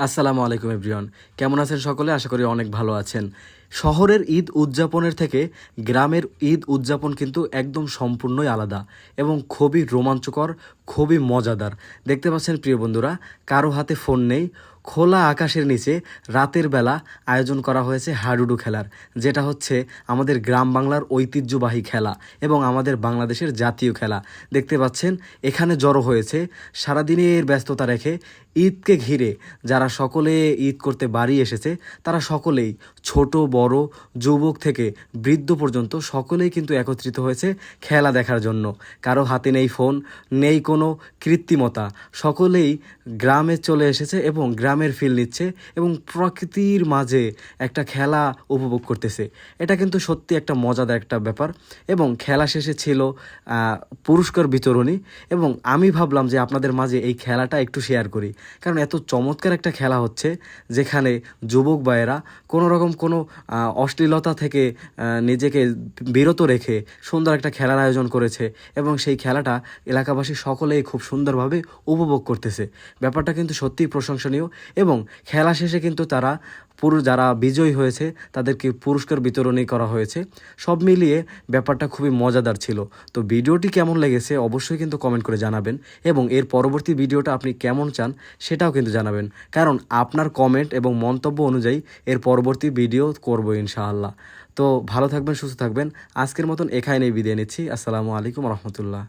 আসসালামু আলাইকুম এভরিওয়ান, কেমন আছেন সকলে? আশা করি অনেক ভালো আছেন। শহরের ঈদ উদযাপনের থেকে গ্রামের ঈদ উদযাপন কিন্তু একদম সম্পূর্ণই আলাদা এবং খুবই রোমাঞ্চকর, খুবই মজাদার। দেখতে পাচ্ছেন প্রিয় বন্ধুরা, কারো হাতে ফোন নেই, খোলা আকাশের নিচে রাতের বেলা আয়োজন করা হয়েছে হাডুডু খেলার, যেটা হচ্ছে আমাদের গ্রাম বাংলার ঐতিহ্যবাহী খেলা এবং আমাদের বাংলাদেশের জাতীয় খেলা। দেখতে পাচ্ছেন এখানে জড়ো হয়েছে সারাদিনের ব্যস্ততা রেখে ঈদকে ঘিরে যারা সকলে ঈদ করতে বাড়ি এসেছে, তারা সকলেই ছোট বড়, যুবক থেকে বৃদ্ধ পর্যন্ত সকলেই কিন্তু একত্রিত হয়েছে খেলা দেখার জন্য। কারো হাতে নেই ফোন, নেই কোনো কৃত্রিমতা, সকলেই গ্রামে চলে এসেছে এবং গ্রামের ফিল নিচ্ছে এবং প্রকৃতির মাঝে একটা খেলা উপভোগ করতেছে। এটা কিন্তু সত্যি একটা মজাদার একটা ব্যাপার। এবং খেলা শেষে ছিল পুরস্কার বিতরণী, এবং আমি ভাবলাম যে আপনাদের মাঝে এই খেলাটা একটু শেয়ার করি, কারণ এত চমৎকার একটা খেলা হচ্ছে যেখানে যুবক ভাইয়েরা কোনো রকম কোনো অশ্লীলতা থেকে নিজেকে বিরত রেখে সুন্দর একটা খেলার আয়োজন করেছে এবং সেই খেলাটা এলাকাবাসী সকলেই খুব সুন্দরভাবে উপভোগ করতেছে। ব্যাপারটা কিন্তু সত্যিই প্রশংসনীয় এবং খেলা শেষে কিন্তু তারা যারা বিজয়ী হয়েছে তাদেরকে পুরস্কার বিতরণী করা হয়েছে। সব মিলিয়ে ব্যাপারটা খুবই মজাদার ছিল। তো ভিডিওটি কেমন লেগেছে অবশ্যই কিন্তু কমেন্ট করে জানাবেন এবং এর পরবর্তী ভিডিওটা আপনি কেমন চান সেটাও কিন্তু জানাবেন, কারণ আপনার কমেন্ট এবং মন্তব্য অনুযায়ী এর পরবর্তী ভিডিও করব ইনশাআল্লাহ। তো ভালো থাকবেন, সুস্থ থাকবেন। আজকের মতন এখানেই বিদায় নিচ্ছি। আসসালামু আলাইকুম রহমতুল্লাহ।